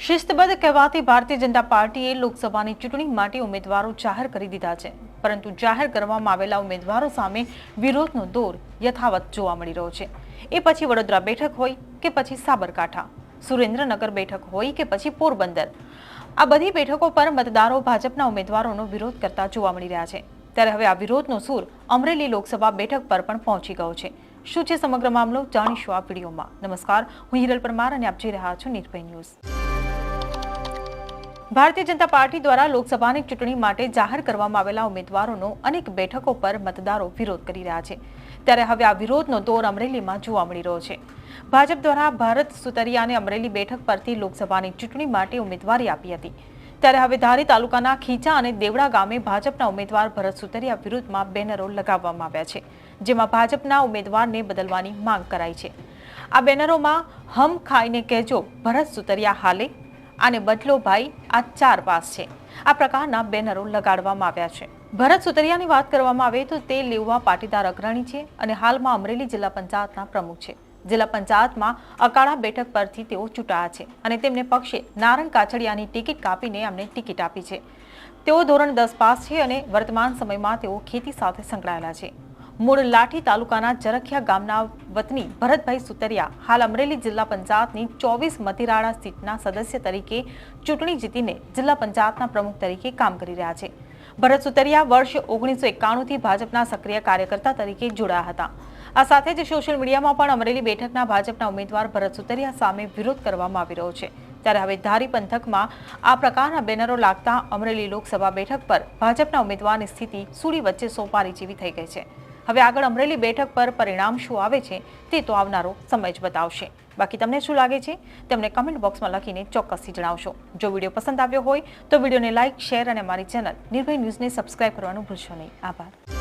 શિસ્તબદ્ધ કહેવાતી ભારતીય જનતા પાર્ટીએ લોકસભાની ચૂંટણી માટે ઉમેદવારો જાહેર કરી દીધા છે, પરંતુ જાહેર કરવામાં આવેલા ઉમેદવારો સામે વિરોધનો દોર યથાવત જોવા મળી રહ્યો છે। એ પછી વડોદરા બેઠક હોય કે પછી સાબરકાંઠા, સુરેન્દ્રનગર બેઠક હોય કે પછી પોરબંદર, આ બધી બેઠકો પર મતદારો ભાજપના ઉમેદવારોનો વિરોધ કરતા જોવા મળી રહ્યા છે। ત્યારે હવે આ વિરોધનો સૂર અમરેલી લોકસભા બેઠક પર પણ પહોંચી ગયો છે। શું છે સમગ્ર મામલો, જાણીશું આ વિડીયોમાં। નમસ્કાર, હું હિરલ પરમાર અને આપ જોઈ રહ્યા છો નિર્ભય ન્યૂઝ। ભારતીય જનતા પાર્ટી દ્વારા લોકસભાની ચૂંટણી માટે જાહેર કરવામાં આવેલા ઉમેદવારોનો અનેક બેઠકો પર મતદારો વિરોધ કરી રહ્યા છે। ત્યારે હવે આ વિરોધનો દોર અમરેલીમાં જોવા મળી રહ્યો છે। ભાજપ દ્વારા ભરત સુતરિયાને અમરેલી બેઠક પરથી લોકસભાની ચૂંટણી માટે ઉમેદવારી આપી હતી। ત્યારે હવે ધારી તાલુકાના ખીચા અને દેવડા ગામે ભાજપના ઉમેદવાર ભરત સુતરિયા વિરુદ્ધમાં બેનરો લગાવવામાં આવ્યા છે, જેમાં ભાજપના ઉમેદવારને બદલવાની માંગ કરાઈ છે। આ બેનરોમાં હમ ખાઈને કહેજો ભરત સુતરિયા હાલે આને બદલો ભાઈ, આ 4 પાસ છે, આ પ્રકારના બેનરો લગાડવામાં આવ્યા છે। ભરત સુતરિયાની વાત કરવામાં આવે તો તે લેઉવા પાટીદાર અગ્રણી છે અને હાલમાં અમરેલી જિલ્લા પંચાયતના પ્રમુખ છે। જિલ્લા પંચાયતમાં અકાળા બેઠક પરથી તેઓ ચૂંટાયા છે અને તેમને પક્ષે નારણ કાછડિયાની ટિકિટ કાપીને અમને ટિકિટ આપી છે। તેઓ ધોરણ 10 પાસ છે અને વર્તમાન સમયમાં તેઓ ખેતી સાથે સંકળાયેલા છે। મૂળ લાઠી તાલુકાના જરખિયા ગામના વતની ભરતભાઈ સુતરિયા હાલ અમરેલી જિલ્લા પંચાયતની 24 મતીરાળા સીટના સદસ્ય તરીકે ચૂંટણી જીતીને જિલ્લા પંચાયતના પ્રમુખ તરીકે કામ કરી રહ્યા છે। ભરત સુતરિયા વર્ષ 1991થી ભાજપના સક્રિય કાર્યકર્તા તરીકે જોડાયા હતા। આ સાથે જ સોશિયલ મીડિયામાં પણ અમરેલી બેઠકના ભાજપના ઉમેદવાર ભરત સુતરિયા સામે વિરોધ કરવામાં આવી રહ્યો છે। ત્યારે હવે ધારી પંથકમાં આ પ્રકારના બેનરો લાગતા અમરેલી લોકસભા બેઠક પર ભાજપના ઉમેદવારની સ્થિતિ સૂડી વચ્ચે સોપારી જેવી થઈ ગઈ છે। હવે આગળ અમરેલી બેઠક પર પરિણામ શું આવે છે તે તો આવનારો સમય જ બતાવશે। બાકી તમને શું લાગે છે તેમને કમેન્ટ બોક્સમાં લખીને ચોક્કસથી જણાવશો। જો વિડીયો પસંદ આવ્યો હોય તો વિડીયોને લાઇક, શેર અને અમારી ચેનલ નિર્ભય ન્યૂઝને સબસ્ક્રાઇબ કરવાનું ભૂલશો નહીં। આભાર।